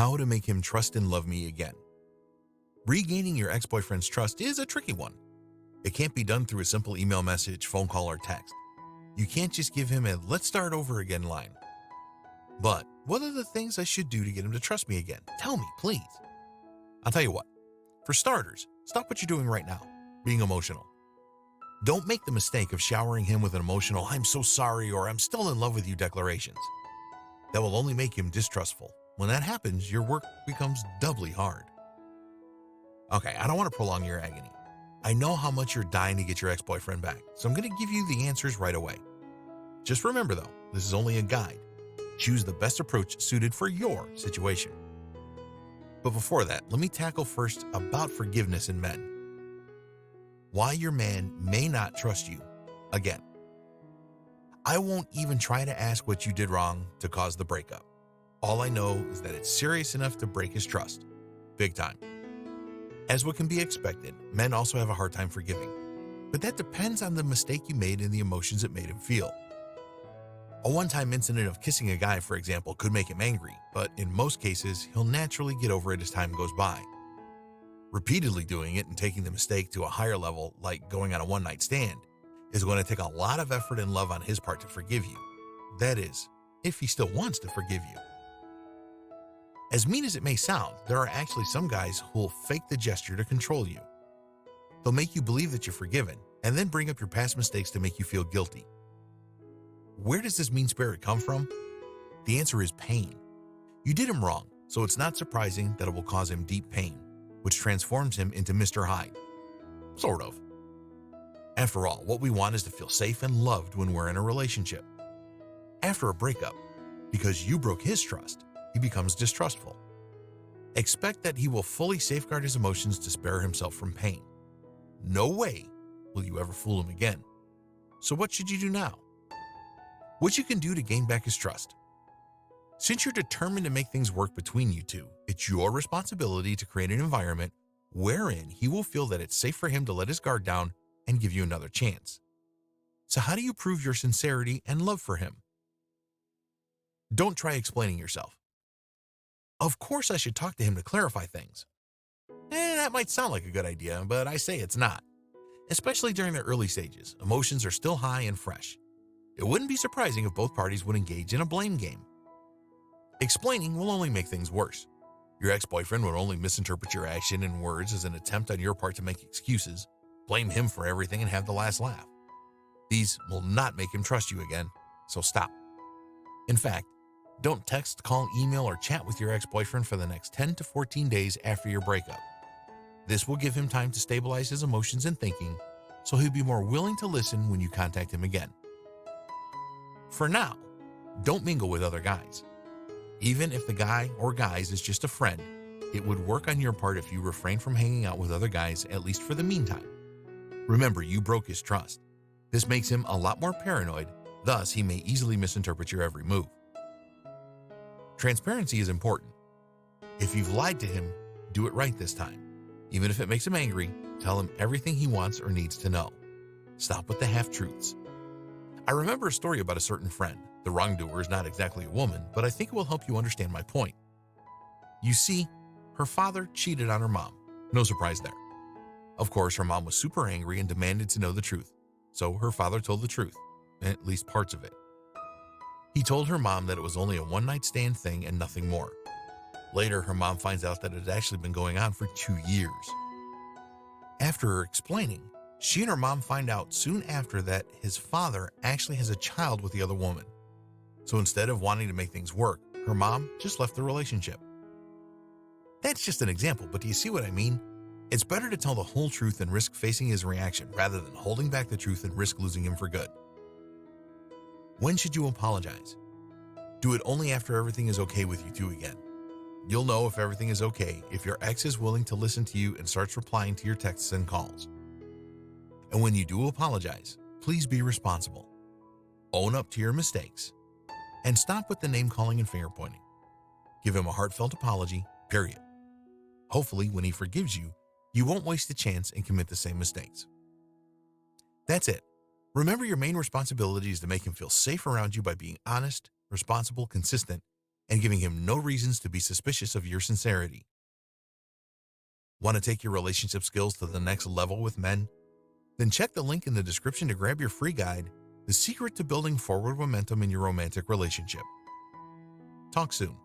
How to make him trust and love me again. Regaining your ex-boyfriend's trust is a tricky one. It can't be done through a simple email message, phone call, or text. You can't just give him a "let's start over again" line. But what are the things I should do to get him to trust me again? Tell me, please. I'll tell you what. For starters, stop what you're doing right now, being emotional. Don't make the mistake of showering him with an emotional "I'm so sorry" or "I'm still in love with you" declarations. That will only make him distrustful. When that happens, your work becomes doubly hard. Okay, I don't want to prolong your agony. I know how much you're dying to get your ex-boyfriend back, so I'm going to give you the answers right away. Just remember though, this is only a guide. Choose the best approach suited for your situation. But before that, let me tackle first about forgiveness in men. Why your man may not trust you again. I won't even try to ask what you did wrong to cause the breakup. All I know is that it's serious enough to break his trust. Big time. As what can be expected, men also have a hard time forgiving. But that depends on the mistake you made and the emotions it made him feel. A one-time incident of kissing a guy, for example, could make him angry, but in most cases, he'll naturally get over it as time goes by. Repeatedly doing it and taking the mistake to a higher level, like going on a one-night stand, is going to take a lot of effort and love on his part to forgive you. That is, if he still wants to forgive you. As mean as it may sound, there are actually some guys who will fake the gesture to control you. They'll make you believe that you're forgiven and then bring up your past mistakes to make you feel guilty. Where does this mean spirit come from? The answer is pain. You did him wrong, so it's not surprising that it will cause him deep pain, which transforms him into Mr. Hyde. Sort of. After all, what we want is to feel safe and loved when we're in a relationship. After a breakup, because you broke his trust, he becomes distrustful. Expect that he will fully safeguard his emotions to spare himself from pain. No way will you ever fool him again. So what should you do now? What you can do to gain back his trust. Since you're determined to make things work between you two, it's your responsibility to create an environment wherein he will feel that it's safe for him to let his guard down and give you another chance. So how do you prove your sincerity and love for him? Don't try explaining yourself. Of course I should talk to him to clarify things. That might sound like a good idea, but I say it's not. Especially during the early stages, emotions are still high and fresh. It wouldn't be surprising if both parties would engage in a blame game. Explaining will only make things worse. Your ex-boyfriend would only misinterpret your action and words as an attempt on your part to make excuses, blame him for everything, and have the last laugh. These will not make him trust you again, so stop. In fact, don't text, call, email, or chat with your ex-boyfriend for the next 10 to 14 days after your breakup. This will give him time to stabilize his emotions and thinking, so he'll be more willing to listen when you contact him again. For now, don't mingle with other guys. Even if the guy or guys is just a friend, it would work on your part if you refrain from hanging out with other guys, at least for the meantime. Remember, you broke his trust. This makes him a lot more paranoid, thus he may easily misinterpret your every move. Transparency is important. If you've lied to him, do it right this time. Even if it makes him angry, tell him everything he wants or needs to know. Stop with the half-truths. I remember a story about a certain friend. The wrongdoer is not exactly a woman, but I think it will help you understand my point. You see, her father cheated on her mom. No surprise there. Of course, her mom was super angry and demanded to know the truth. So her father told the truth, at least parts of it. He told her mom that it was only a one-night stand thing and nothing more. Later, her mom finds out that it had actually been going on for 2 years. After her explaining, she and her mom find out soon after that his father actually has a child with the other woman. So instead of wanting to make things work, her mom just left the relationship. That's just an example, but do you see what I mean? It's better to tell the whole truth and risk facing his reaction rather than holding back the truth and risk losing him for good. When should you apologize? Do it only after everything is okay with you two again. You'll know if everything is okay if your ex is willing to listen to you and starts replying to your texts and calls. And when you do apologize, please be responsible. Own up to your mistakes. And stop with the name calling and finger pointing. Give him a heartfelt apology, period. Hopefully, when he forgives you, you won't waste a chance and commit the same mistakes. That's it. Remember, your main responsibility is to make him feel safe around you by being honest, responsible, consistent, and giving him no reasons to be suspicious of your sincerity. Want to take your relationship skills to the next level with men? Then check the link in the description to grab your free guide, The Secret to Building Forward Momentum in Your Romantic Relationship. Talk soon.